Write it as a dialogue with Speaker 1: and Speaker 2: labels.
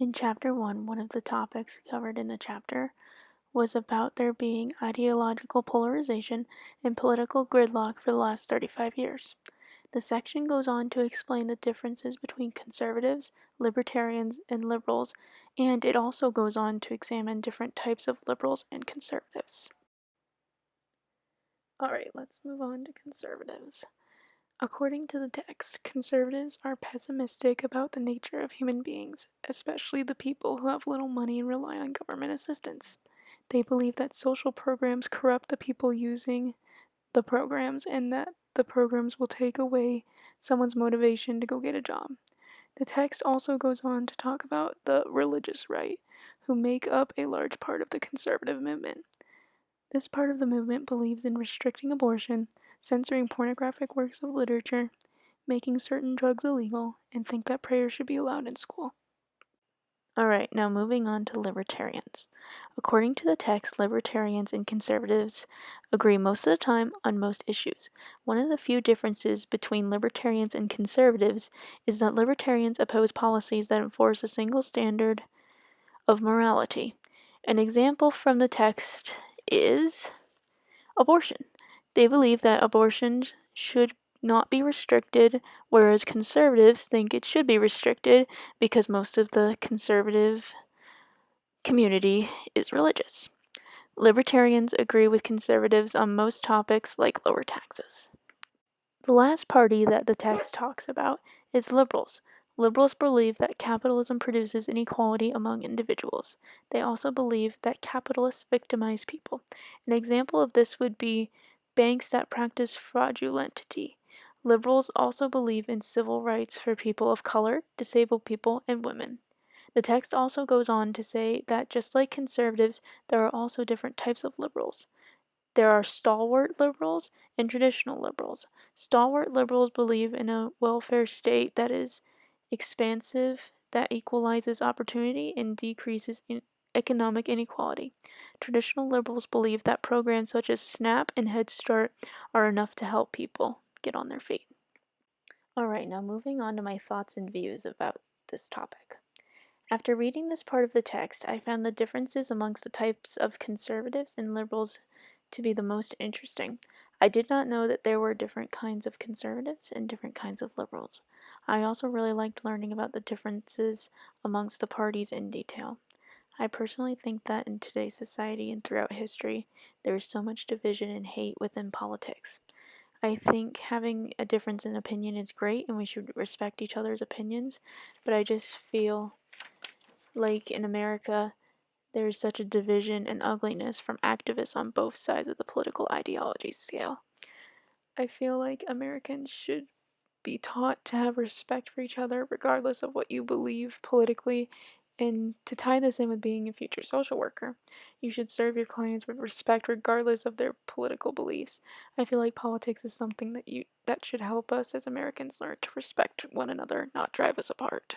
Speaker 1: In Chapter 1, one of the topics covered in the chapter was about there being ideological polarization and political gridlock for the last 35 years. The section goes on to explain the differences between conservatives, libertarians, and liberals, and it also goes on to examine different types of liberals and conservatives. Alright, let's move on to conservatives. According to the text, conservatives are pessimistic about the nature of human beings, especially the people who have little money and rely on government assistance. They believe that social programs corrupt the people using the programs and that the programs will take away someone's motivation to go get a job. The text also goes on to talk about the religious right, who make up a large part of the conservative movement. This part of the movement believes in restricting abortion, censoring pornographic works of literature, making certain drugs illegal, and think that prayer should be allowed in school. Alright, now moving on to libertarians. According to the text, libertarians and conservatives agree most of the time on most issues. One of the few differences between libertarians and conservatives is that libertarians oppose policies that enforce a single standard of morality. An example from the text is abortion. They believe that abortions should not be restricted, whereas conservatives think it should be restricted because most of the conservative community is religious. Libertarians agree with conservatives on most topics like lower taxes. The last party that the text talks about is liberals. Liberals believe that capitalism produces inequality among individuals. They also believe that capitalists victimize people. An example of this would be banks that practice fraudulentity. Liberals also believe in civil rights for people of color, disabled people, and women. The text also goes on to say that just like conservatives, there are also different types of liberals. There are stalwart liberals and traditional liberals. Stalwart liberals believe in a welfare state that is expansive, that equalizes opportunity and decreases economic inequality. Traditional liberals believe that programs such as SNAP and Head Start are enough to help people get on their feet. Alright, now moving on to my thoughts and views about this topic. After reading this part of the text, I found the differences amongst the types of conservatives and liberals to be the most interesting. I did not know that there were different kinds of conservatives and different kinds of liberals. I also really liked learning about the differences amongst the parties in detail. I personally think that in today's society and throughout history, there is so much division and hate within politics. I think having a difference in opinion is great and we should respect each other's opinions, but I just feel like in America, there is such a division and ugliness from activists on both sides of the political ideology scale. I feel like Americans should be taught to have respect for each other regardless of what you believe politically. And to tie this in with being a future social worker, you should serve your clients with respect regardless of their political beliefs. I feel like politics is something that should help us as Americans learn to respect one another, not drive us apart.